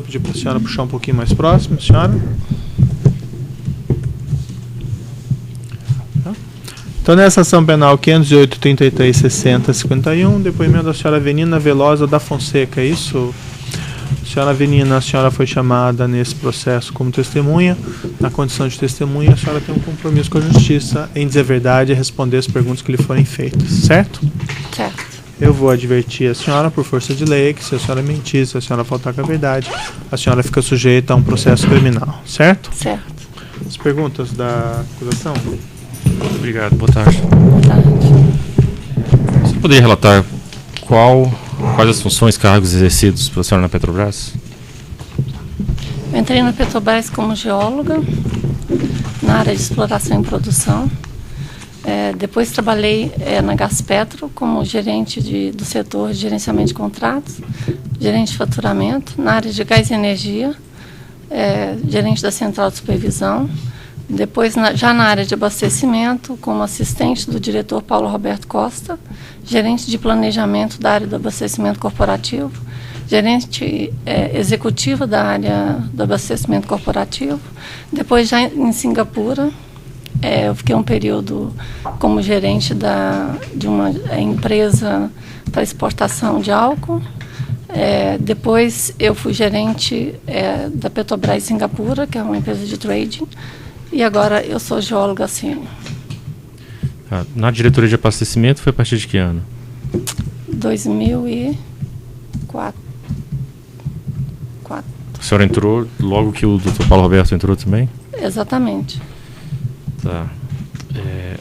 Vou pedir para a senhora puxar um pouquinho mais próximo, senhora. Então, nessa ação penal 508, 33, 60, 51, depoimento da senhora Avenina Velosa da Fonseca, é isso? Senhora Avenina, a senhora foi chamada nesse processo como testemunha. Na condição de testemunha, a senhora tem um compromisso com a justiça em dizer a verdade e responder as perguntas que lhe forem feitas, certo? Certo. Eu vou advertir a senhora, por força de lei, que se a senhora mentir, se a senhora faltar com a verdade, a senhora fica sujeita a um processo criminal, certo? Certo. As perguntas da acusação? Obrigado, boa tarde. Boa tarde. Você poderia relatar quais as funções, cargos exercidos pela senhora na Petrobras? Eu entrei na Petrobras como geóloga, na área de exploração e produção. Depois trabalhei na Gaspetro como gerente do setor de gerenciamento de contratos, gerente de faturamento, na área de gás e energia, gerente da central de supervisão. Depois, já na área de abastecimento, como assistente do diretor Paulo Roberto Costa, gerente de planejamento da área do abastecimento corporativo, gerente executiva da área do abastecimento corporativo. Depois, já em Singapura, eu fiquei um período como gerente de uma empresa para exportação de álcool. Depois, eu fui gerente da Petrobras Singapura, que é uma empresa de trading. E agora eu sou geóloga sênior. Na diretoria de abastecimento foi a partir de que ano? 2004. A senhora entrou logo que o Dr. Paulo Roberto entrou também? Exatamente. Tá.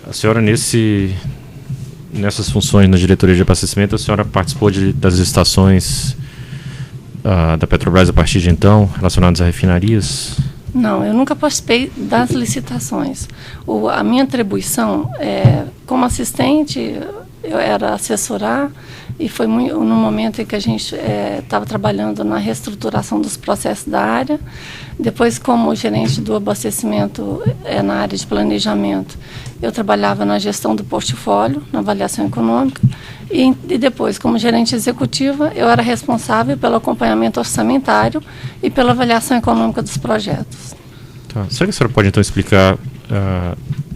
A senhora nessas funções na diretoria de abastecimento, a senhora participou das licitações da Petrobras a partir de então, relacionadas a refinarias? Não, eu nunca participei das licitações. A minha atribuição, como assistente, eu era assessorar, e foi no momento em que a gente estava trabalhando na reestruturação dos processos da área. Depois, como gerente do abastecimento na área de planejamento, eu trabalhava na gestão do portfólio, na avaliação econômica. E depois, como gerente executiva, eu era responsável pelo acompanhamento orçamentário e pela avaliação econômica dos projetos. Tá. Será que a senhora pode, então, explicar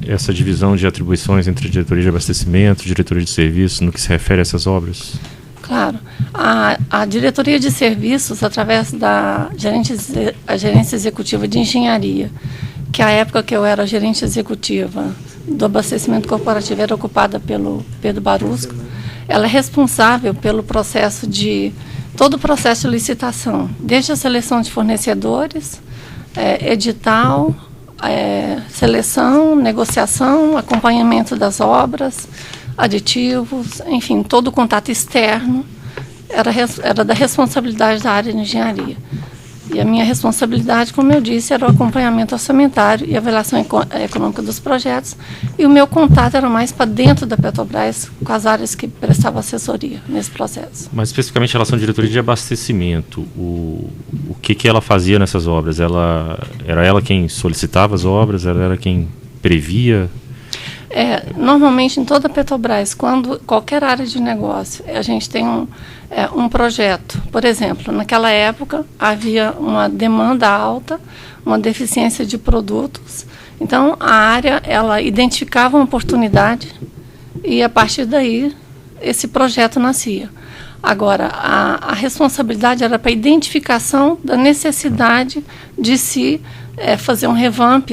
essa divisão de atribuições entre diretoria de abastecimento e diretoria de serviços no que se refere a essas obras? Claro. A diretoria de serviços, através da gerência executiva de engenharia, que a época que eu era gerente executiva do abastecimento corporativo era ocupada pelo Pedro Barusco, ela é responsável pelo processo todo o processo de licitação, desde a seleção de fornecedores, edital, seleção, negociação, acompanhamento das obras, aditivos, enfim, todo o contato externo era da responsabilidade da área de engenharia. E a minha responsabilidade, como eu disse, era o acompanhamento orçamentário e avaliação econômica dos projetos. E o meu contato era mais para dentro da Petrobras, com as áreas que prestavam assessoria nesse processo. Mas especificamente em relação à diretoria de abastecimento, o que ela fazia nessas obras? Era ela quem solicitava as obras? Ela era quem previa? Normalmente, em toda a Petrobras, quando qualquer área de negócio, a gente tem um projeto. Por exemplo, naquela época, havia uma demanda alta, uma deficiência de produtos. Então, a área ela identificava uma oportunidade e, a partir daí, esse projeto nascia. Agora, a responsabilidade era para a identificação da necessidade de se fazer um revamp,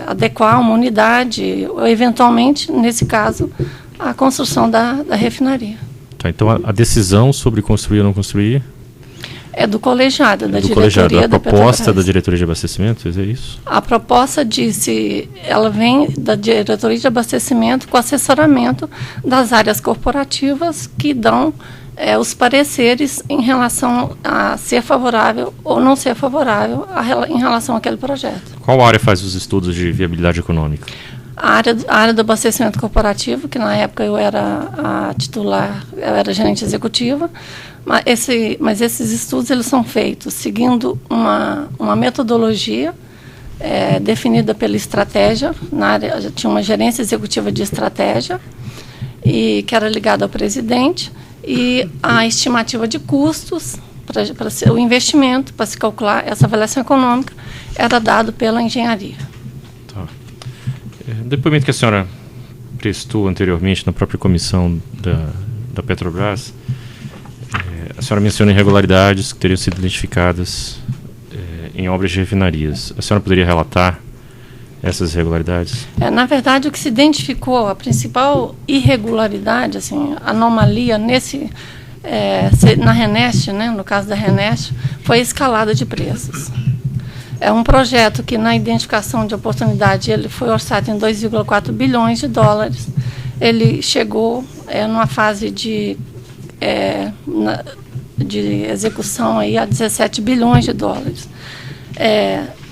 adequar uma unidade, ou, eventualmente, nesse caso, a construção da refinaria. Tá, então, a decisão sobre construir ou não construir é do colegiado, da diretoria colegiado. A da proposta Petrobras. da diretoria de abastecimento, é isso? A proposta ela vem da diretoria de abastecimento com assessoramento das áreas corporativas que dão os pareceres em relação a ser favorável ou não ser favorável em relação àquele projeto. Qual área faz os estudos de viabilidade econômica? A área do abastecimento corporativo, que na época eu era a titular, eu era gerente executiva, mas esses estudos eles são feitos seguindo uma metodologia definida pela estratégia. Na área tinha uma gerência executiva de estratégia, que era ligada ao presidente, e a estimativa de custos o investimento, para se calcular essa avaliação econômica, era dado pela engenharia. Tá. Depoimento que a senhora prestou anteriormente na própria comissão da Petrobras, a senhora menciona irregularidades que teriam sido identificadas em obras de refinarias. A senhora poderia relatar essas irregularidades? Na verdade, o que se identificou, a principal irregularidade, assim, anomalia na RENEST, né, no caso da RENEST, foi a escalada de preços. É um projeto que, na identificação de oportunidade, ele foi orçado em 2,4 bilhões de dólares. Ele chegou numa fase de execução aí a 17 bilhões de dólares.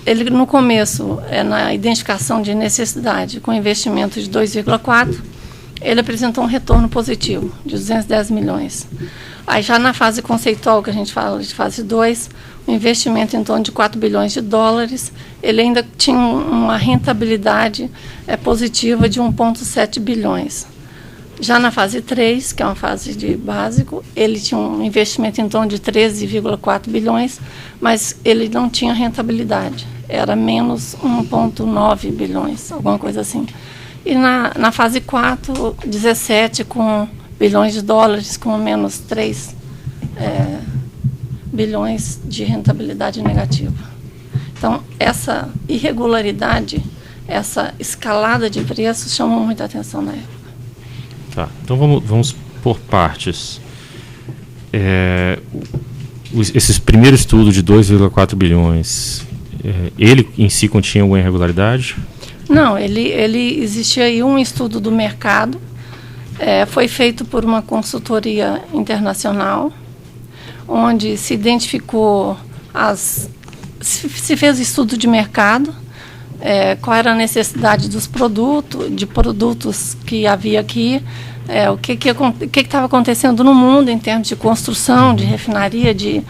Ele, no começo, na identificação de necessidade, com investimento de 2,4, ele apresentou um retorno positivo, de 210 milhões. Aí, já na fase conceitual, que a gente fala de fase 2, o investimento em torno de 4 bilhões de dólares, ele ainda tinha uma rentabilidade positiva de 1,7 bilhões. Já na fase 3, que é uma fase de básico, ele tinha um investimento em torno de 13,4 bilhões, mas ele não tinha rentabilidade, era menos 1,9 bilhões, alguma coisa assim. E na fase 4, 17 com bilhões de dólares, com menos 3 bilhões de rentabilidade negativa. Então, essa irregularidade, essa escalada de preços chamou muita atenção na época. Tá, então vamos por partes. Esse primeiro estudo de 2,4 bilhões, ele em si continha alguma irregularidade? Não, ele existia aí um estudo do mercado, foi feito por uma consultoria internacional, onde se identificou se fez estudo de mercado, qual era a necessidade dos produtos que havia aqui, o que estava acontecendo no mundo em termos de construção, de refinaria, de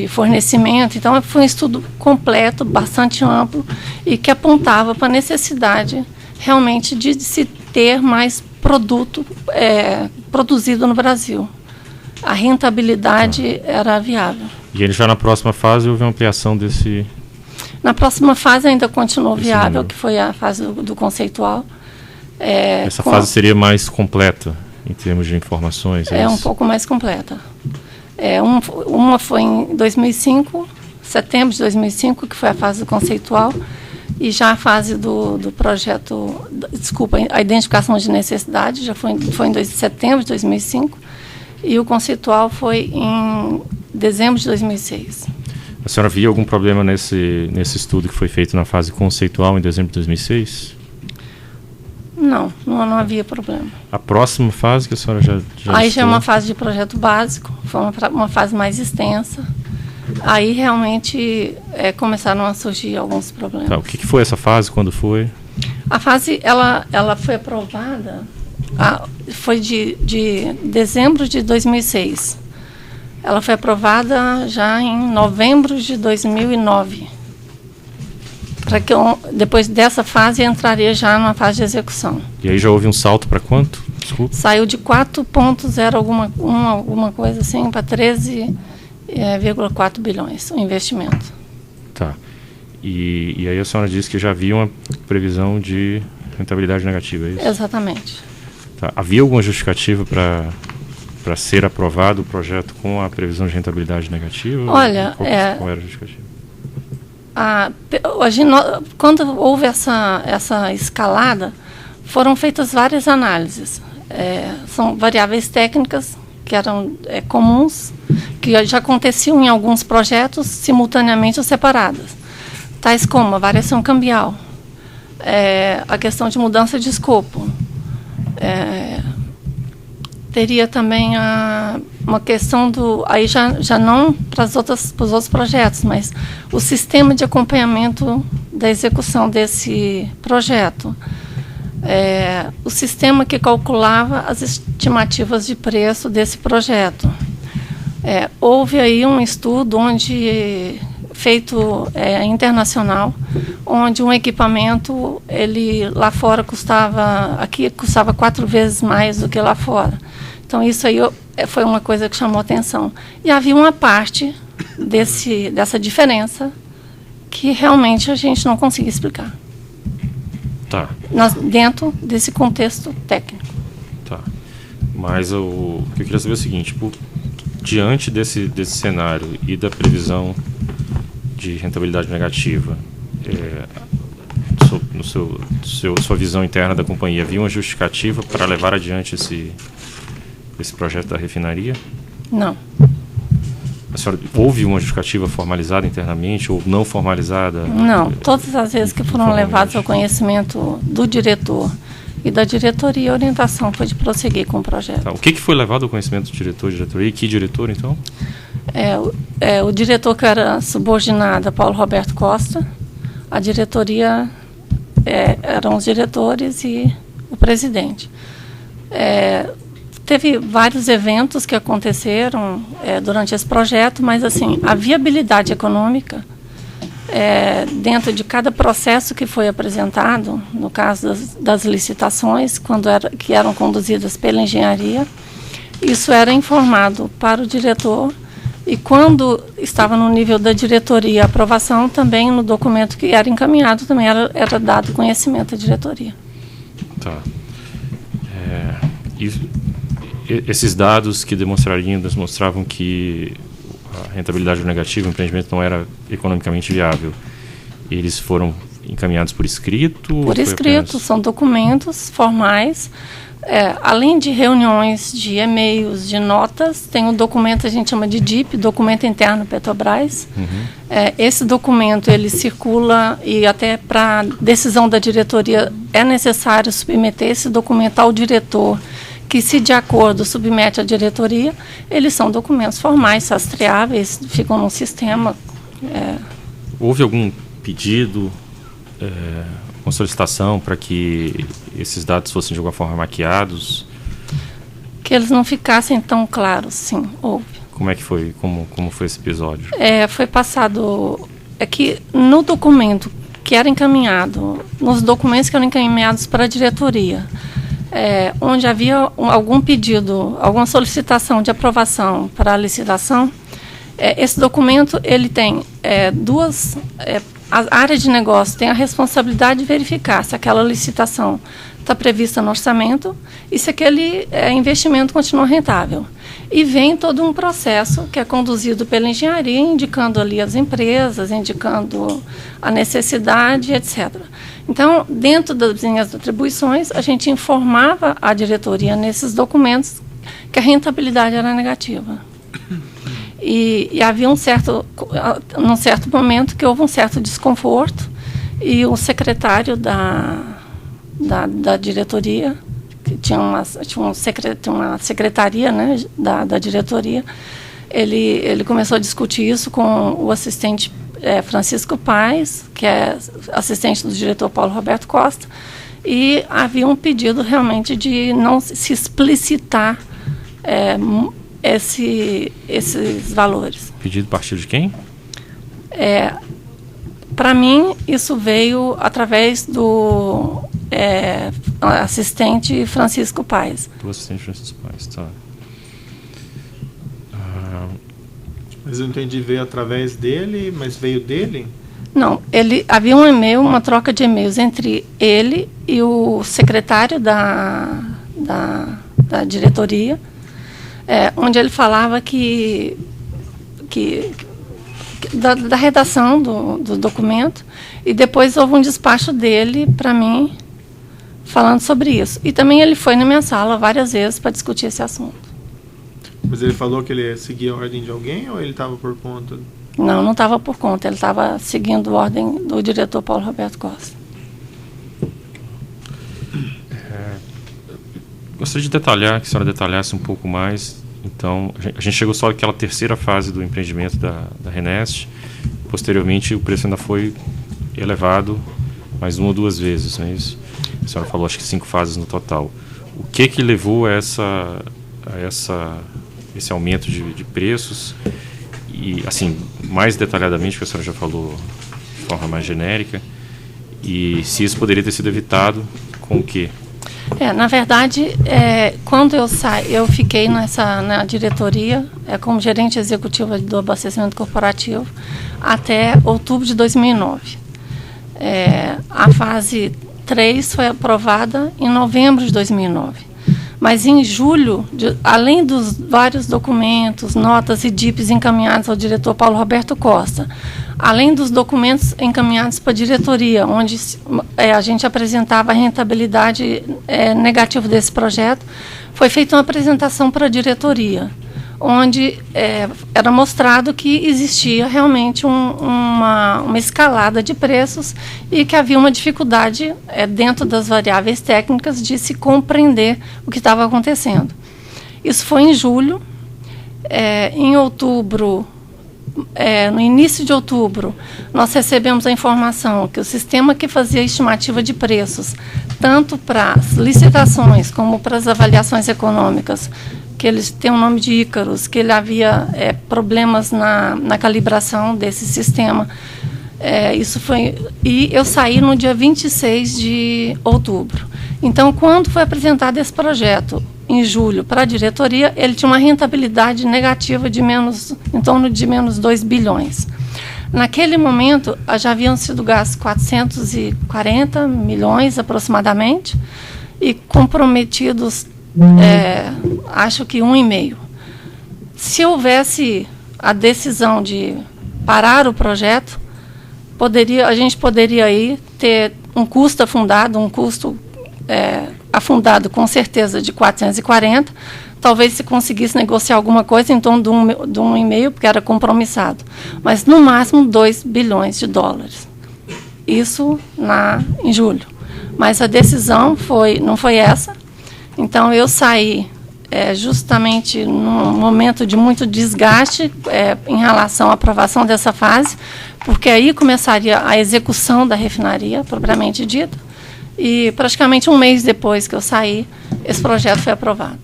fornecimento. Então, foi um estudo completo, bastante amplo, e que apontava para a necessidade realmente de se ter mais produto produzido no Brasil. A rentabilidade era viável. E ele já na próxima fase houve uma ampliação desse... Na próxima fase ainda continuou viável, que foi a fase do conceitual. Essa fase seria mais completa em termos de informações? Um pouco mais completa. Uma foi em 2005, setembro de 2005, que foi a fase do conceitual, e já a fase do projeto, a identificação de necessidade, já foi em setembro de 2005, e o conceitual foi em dezembro de 2006. A senhora via algum problema nesse estudo que foi feito na fase conceitual em dezembro de 2006? Não havia problema. A próxima fase que a senhora já aí já é uma fase de projeto básico, foi uma fase mais extensa. Aí realmente começaram a surgir alguns problemas. Tá, o que foi essa fase, quando foi? A fase, ela foi aprovada, foi de dezembro de 2006. Ela foi aprovada já em novembro de 2009. Para que depois dessa fase entraria já numa fase de execução. E aí já houve um salto para quanto? Desculpa. Saiu de 4,0 alguma coisa assim para 13,4 bilhões o investimento. Tá. E aí a senhora disse que já havia uma previsão de rentabilidade negativa, é isso? Exatamente. Tá. Havia alguma justificativa para ser aprovado o projeto com a previsão de rentabilidade negativa? Olha, qual era a justificativa? Quando houve essa escalada, foram feitas várias análises. São variáveis técnicas que eram comuns, que já aconteciam em alguns projetos simultaneamente ou separadas, tais como a variação cambial, a questão de mudança de escopo. Teria também uma questão aí já não para os outros projetos, mas o sistema de acompanhamento da execução desse projeto. O sistema que calculava as estimativas de preço desse projeto. Houve aí um estudo feito internacional, onde um equipamento, ele lá fora aqui custava 4 vezes mais do que lá fora. Então, isso aí foi uma coisa que chamou atenção. E havia uma parte dessa diferença que realmente a gente não conseguia explicar. Tá. Dentro desse contexto técnico. Tá. Mas o que eu queria saber é o seguinte, diante desse cenário e da previsão de rentabilidade negativa, sua visão interna da companhia, havia uma justificativa para levar adiante esse projeto da refinaria? Não. A senhora, houve uma justificativa formalizada internamente ou não formalizada? Não. Todas as vezes que foram levadas ao conhecimento do diretor e da diretoria, a orientação foi de prosseguir com o projeto. Tá. O que foi levado ao conhecimento do diretor e diretoria? E que diretor, então? O diretor que era subordinado a Paulo Roberto Costa, a diretoria eram os diretores e o presidente. Teve vários eventos que aconteceram durante esse projeto, mas assim, a viabilidade econômica dentro de cada processo que foi apresentado, no caso das licitações, que eram conduzidas pela engenharia, isso era informado para o diretor e quando estava no nível da diretoria a aprovação, também no documento que era encaminhado, também era dado conhecimento à diretoria. Tá. Esses dados que demonstravam que a rentabilidade negativa, o empreendimento não era economicamente viável, eles foram encaminhados por escrito? Por escrito, são documentos formais. Além de reuniões, de e-mails, de notas, tem um documento que a gente chama de DIP, documento interno Petrobras. Uhum. Esse documento ele circula e até para decisão da diretoria é necessário submeter esse documento ao diretor, que se de acordo submete à diretoria. Eles são documentos formais, rastreáveis, ficam no sistema. Houve algum pedido, uma solicitação para que esses dados fossem de alguma forma maquiados? Que eles não ficassem tão claros, sim, houve. Como é que foi? Como foi esse episódio? Foi passado... que no documento que era encaminhado, nos documentos que eram encaminhados para a diretoria, onde havia algum pedido, alguma solicitação de aprovação para a licitação, esse documento ele tem duas... a área de negócio tem a responsabilidade de verificar se aquela licitação está prevista no orçamento e se aquele investimento continua rentável. E vem todo um processo que é conduzido pela engenharia, indicando ali as empresas, indicando a necessidade, etc. Então, dentro das minhas atribuições, a gente informava a diretoria nesses documentos que a rentabilidade era negativa. E havia num certo momento que houve um certo desconforto e o secretário da diretoria, que tinha uma secretaria, né, da diretoria, ele começou a discutir isso com o assistente Francisco Paes, que é assistente do diretor Paulo Roberto Costa, e havia um pedido realmente de não se explicitar esses valores. Pedido a partir de quem? Para mim, isso veio através do assistente Francisco Paes. Do assistente Francisco Paes, tá. Mas eu entendi, veio através dele, mas veio dele? Não, havia um e-mail, uma troca de e-mails entre ele e o secretário da diretoria, onde ele falava da redação do documento, e depois houve um despacho dele para mim falando sobre isso. E também ele foi na minha sala várias vezes para discutir esse assunto. Mas ele falou que ele seguia a ordem de alguém ou ele estava por conta? Não estava por conta, ele estava seguindo a ordem do diretor Paulo Roberto Costa. Gostaria de detalhar, que a senhora detalhasse um pouco mais. Então, a gente chegou só àquela terceira fase do empreendimento da Renest. Posteriormente, o preço ainda foi elevado mais uma ou duas vezes, não é isso? A senhora falou, acho que 5 fases no total. O que levou a esse aumento de preços? E, assim, mais detalhadamente, porque a senhora já falou de forma mais genérica, e se isso poderia ter sido evitado com o quê? Na verdade, quando eu fiquei na diretoria, como gerente executiva do abastecimento corporativo, até outubro de 2009. A fase 3 foi aprovada em novembro de 2009. Mas em julho, além dos vários documentos, notas e DIPs encaminhados ao diretor Paulo Roberto Costa, além dos documentos encaminhados para a diretoria, onde a gente apresentava a rentabilidade negativa desse projeto, foi feita uma apresentação para a diretoria, onde era mostrado que existia realmente uma escalada de preços e que havia uma dificuldade dentro das variáveis técnicas de se compreender o que estava acontecendo. Isso foi em julho. Em outubro, no início de outubro, nós recebemos a informação que o sistema que fazia a estimativa de preços, tanto para as licitações como para as avaliações econômicas, que eles têm o nome de Ícaros, que ele havia problemas na calibração desse sistema. E eu saí no dia 26 de outubro. Então, quando foi apresentado esse projeto, em julho, para a diretoria, ele tinha uma rentabilidade negativa em torno de menos 2 bilhões. Naquele momento, já haviam sido gastos 440 milhões, aproximadamente, e comprometidos, acho que 1,5. Se houvesse a decisão de parar o projeto, a gente poderia aí ter um custo afundado, afundado com certeza de 440, talvez se conseguisse negociar alguma coisa em torno de 1,5, porque era compromissado, mas no máximo 2 bilhões de dólares. Isso em julho. Mas a decisão não foi essa. Então eu saí justamente num momento de muito desgaste em relação à aprovação dessa fase, porque aí começaria a execução da refinaria, propriamente dita, e praticamente um mês depois que eu saí, esse projeto foi aprovado.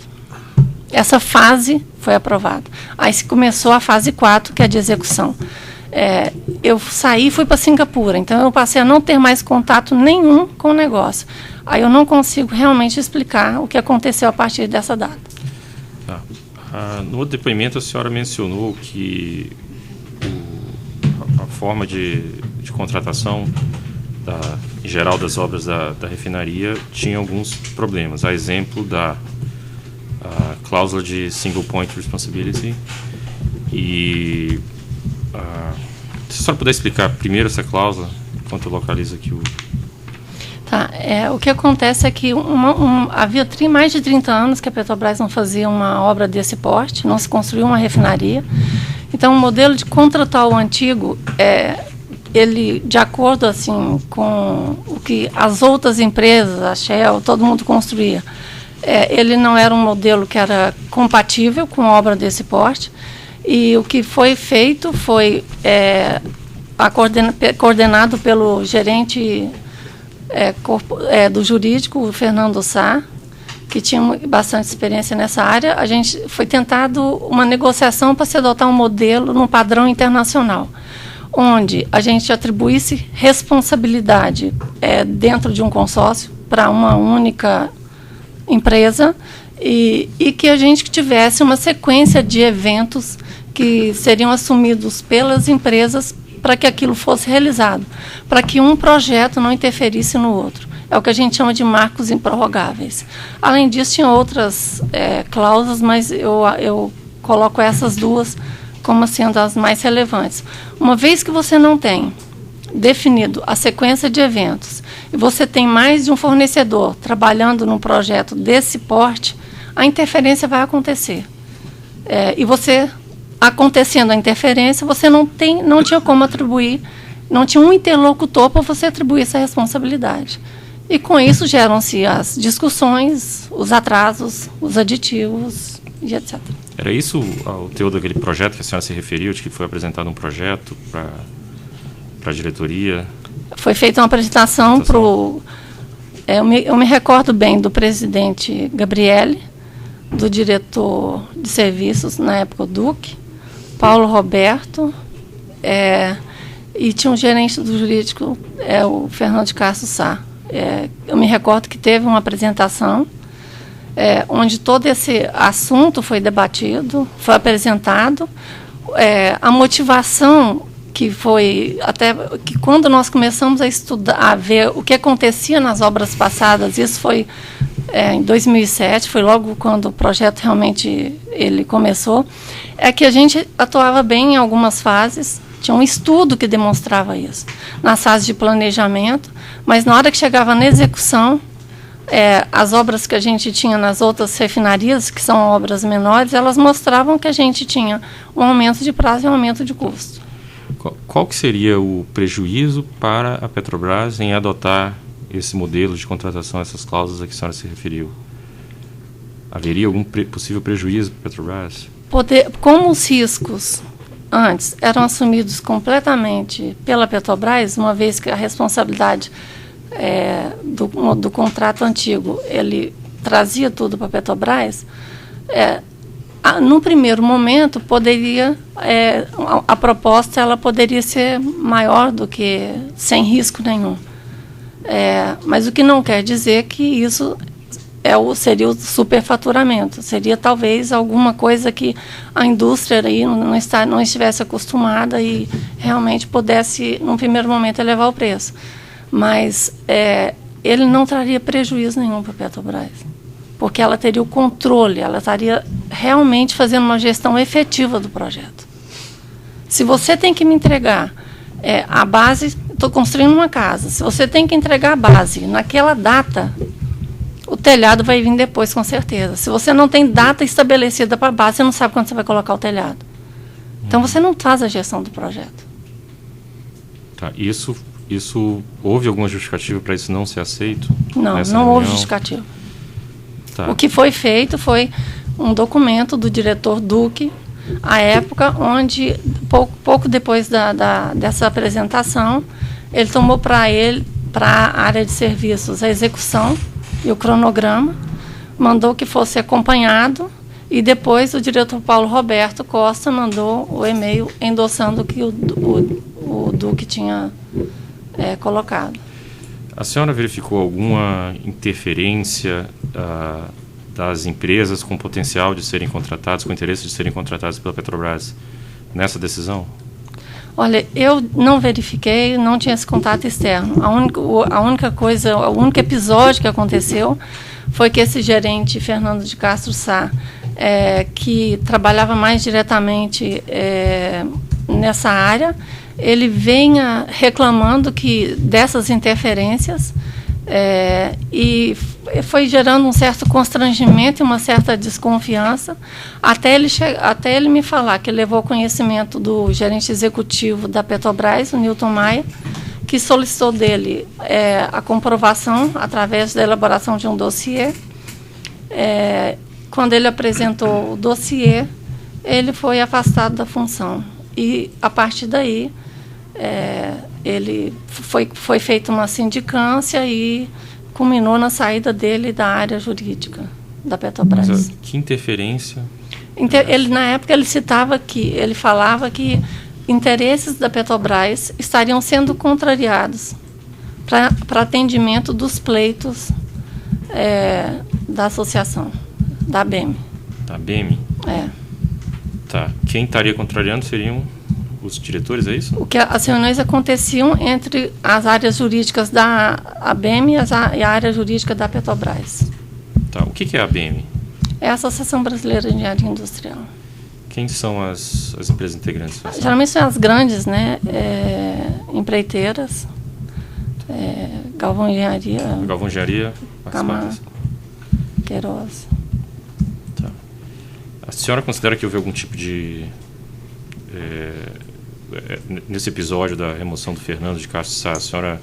Essa fase foi aprovada. Aí começou a fase 4, que é a de execução. Eu saí e fui para Singapura, então eu passei a não ter mais contato nenhum com o negócio. Aí eu não consigo realmente explicar o que aconteceu a partir dessa data. No outro depoimento, a senhora mencionou que a forma de contratação em geral das obras da refinaria tinha alguns problemas. A exemplo da cláusula de single point responsibility. E se a senhora puder explicar primeiro essa cláusula, enquanto eu localizo aqui o... O que acontece é que havia mais de 30 anos que a Petrobras não fazia uma obra desse porte, não se construiu uma refinaria. Então, o modelo de contratual antigo, ele, de acordo assim, com o que as outras empresas, a Shell, todo mundo construía, ele não era um modelo que era compatível com a obra desse porte. E o que foi feito foi coordenado pelo gerente do jurídico, o Fernando Sá, que tinha bastante experiência nessa área. A gente foi tentado uma negociação para se adotar um modelo num padrão internacional, onde a gente atribuísse responsabilidade dentro de um consórcio para uma única empresa e que a gente tivesse uma sequência de eventos que seriam assumidos pelas empresas para que aquilo fosse realizado, para que um projeto não interferisse no outro. É o que a gente chama de marcos improrrogáveis. Além disso, tinha outras cláusulas, mas eu coloco essas duas como sendo as mais relevantes. Uma vez que você não tem definido a sequência de eventos e você tem mais de um fornecedor trabalhando num projeto desse porte, a interferência vai acontecer. E você, acontecendo a interferência, você não tinha como atribuir, não tinha um interlocutor para você atribuir essa responsabilidade. E com isso geram-se as discussões, os atrasos, os aditivos e etc. Era isso o teor daquele projeto que a senhora se referiu, de que foi apresentado um projeto para a diretoria? Foi feita uma apresentação para o... eu me recordo bem do presidente Gabriele, do diretor de serviços, na época o Duque, Paulo Roberto, e tinha um gerente do jurídico, o Fernando de Castro Sá. eu me recordo que teve uma apresentação onde todo esse assunto foi debatido, foi apresentado. A motivação que foi, até que quando nós começamos a estudar, a ver o que acontecia nas obras passadas, isso foi em 2007, foi logo quando o projeto realmente ele começou, é que a gente atuava bem em algumas fases, tinha um estudo que demonstrava isso, nas fases de planejamento, mas na hora que chegava na execução, as obras que a gente tinha nas outras refinarias, que são obras menores, elas mostravam que a gente tinha um aumento de prazo e um aumento de custo. Qual que seria o prejuízo para a Petrobras em adotar esse modelo de contratação, essas cláusulas a que a senhora se referiu? Haveria algum possível prejuízo para a Petrobras? Como os riscos antes eram assumidos completamente pela Petrobras, uma vez que a responsabilidade do contrato antigo, ele trazia tudo para a Petrobras, no primeiro momento, a proposta ela poderia ser maior do que sem risco nenhum. Mas o que não quer dizer que isso seria o superfaturamento. Seria talvez alguma coisa que a indústria aí não estivesse acostumada e realmente pudesse, num primeiro momento, elevar o preço. Mas ele não traria prejuízo nenhum para a Petrobras, porque ela teria o controle, ela estaria realmente fazendo uma gestão efetiva do projeto. Se você tem que me entregar a base, estou construindo uma casa, se você tem que entregar a base naquela data, o telhado vai vir depois, com certeza. Se você não tem data estabelecida para a base, você não sabe quando você vai colocar o telhado. Então, você não faz a gestão do projeto. Tá, isso houve alguma justificativa para isso não ser aceito? Não houve justificativa. Tá. O que foi feito foi um documento do diretor Duque, à época, onde, pouco depois dessa apresentação, ele tomou para a área de serviços, a execução e o cronograma, mandou que fosse acompanhado, e depois o diretor Paulo Roberto Costa mandou o e-mail endossando o que o Duque tinha colocado. A senhora verificou alguma interferência das empresas com potencial de serem contratadas, com interesse de serem contratadas pela Petrobras nessa decisão? Olha, eu não verifiquei, não tinha esse contato externo. A única coisa, o único episódio que aconteceu foi que esse gerente, Fernando de Castro Sá, que trabalhava mais diretamente nessa área, ele venha reclamando dessas interferências e foi gerando um certo constrangimento e uma certa desconfiança, até ele me falar que levou ao conhecimento do gerente executivo da Petrobras, o Newton Maia, que solicitou dele a comprovação através da elaboração de um dossiê. Quando ele apresentou o dossiê, ele foi afastado da função. E, a partir daí, ele foi feita uma sindicância e culminou na saída dele da área jurídica da Petrobras. Mas, que interferência? Na época, ele falava que interesses da Petrobras estariam sendo contrariados para atendimento dos pleitos da associação, da ABEM. Da ABEM? Tá. Quem estaria contrariando seriam os diretores, é isso? As reuniões aconteciam entre as áreas jurídicas da ABEM e a área jurídica da Petrobras. Tá. O que é a ABEM? É a Associação Brasileira de Engenharia Industrial. Quem são as empresas integrantes? Geralmente são as grandes, né? Empreiteiras, Galvão Engenharia, Camargo, Queiroz. Tá. A senhora considera que houve algum tipo de... nesse episódio da remoção do Fernando de Castro Sá, a senhora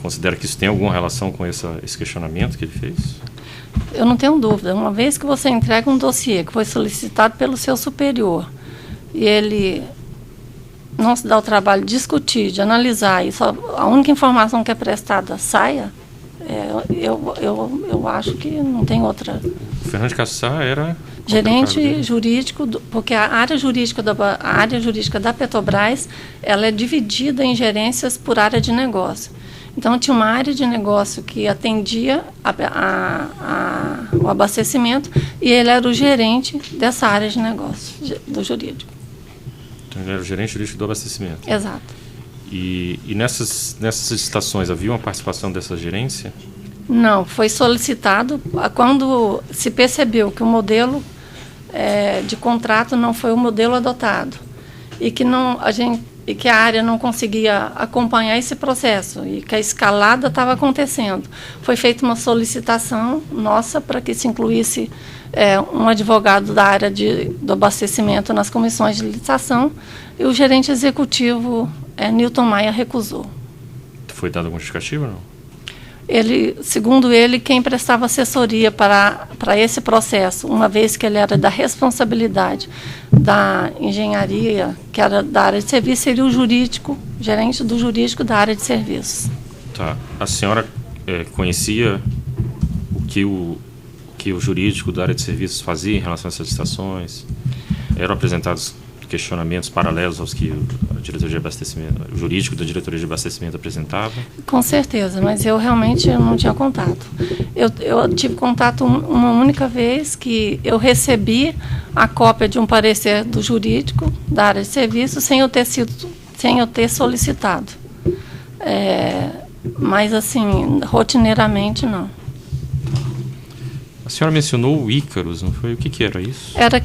considera que isso tem alguma relação com esse questionamento que ele fez? Eu não tenho dúvida. Uma vez que você entrega um dossiê que foi solicitado pelo seu superior e ele não se dá o trabalho de discutir, de analisar, e a única informação que é prestada saia, eu acho que não tem outra. O Fernando de Castro Sá era... gerente jurídico, porque a área jurídica da Petrobras, ela é dividida em gerências por área de negócio. Então, tinha uma área de negócio que atendia o abastecimento e ele era o gerente dessa área de negócio, do jurídico. Então, ele era o gerente jurídico do abastecimento. Exato. E nessas licitações havia uma participação dessa gerência? Não, foi solicitado quando se percebeu que o modelo de contrato não foi o modelo adotado e que a área não conseguia acompanhar esse processo e que a escalada estava acontecendo. Foi feita uma solicitação nossa para que se incluísse um advogado da área do abastecimento nas comissões de licitação e o gerente executivo, Newton Maia, recusou. Foi dada alguma justificativa ou não? Segundo ele, quem prestava assessoria para esse processo, uma vez que ele era da responsabilidade da engenharia, que era da área de serviço, seria o jurídico, gerente do jurídico da área de serviços. Tá. A senhora conhecia o que o jurídico da área de serviços fazia em relação a essas licitações? Eram apresentados questionamentos paralelos aos que a diretoria de abastecimento, o jurídico da diretoria de abastecimento apresentava? Com certeza, mas eu realmente não tinha contato. Eu tive contato uma única vez que eu recebi a cópia de um parecer do jurídico da área de serviço sem eu ter solicitado. Mas assim, rotineiramente não. A senhora mencionou o Ícaros, não foi? O que era isso? Era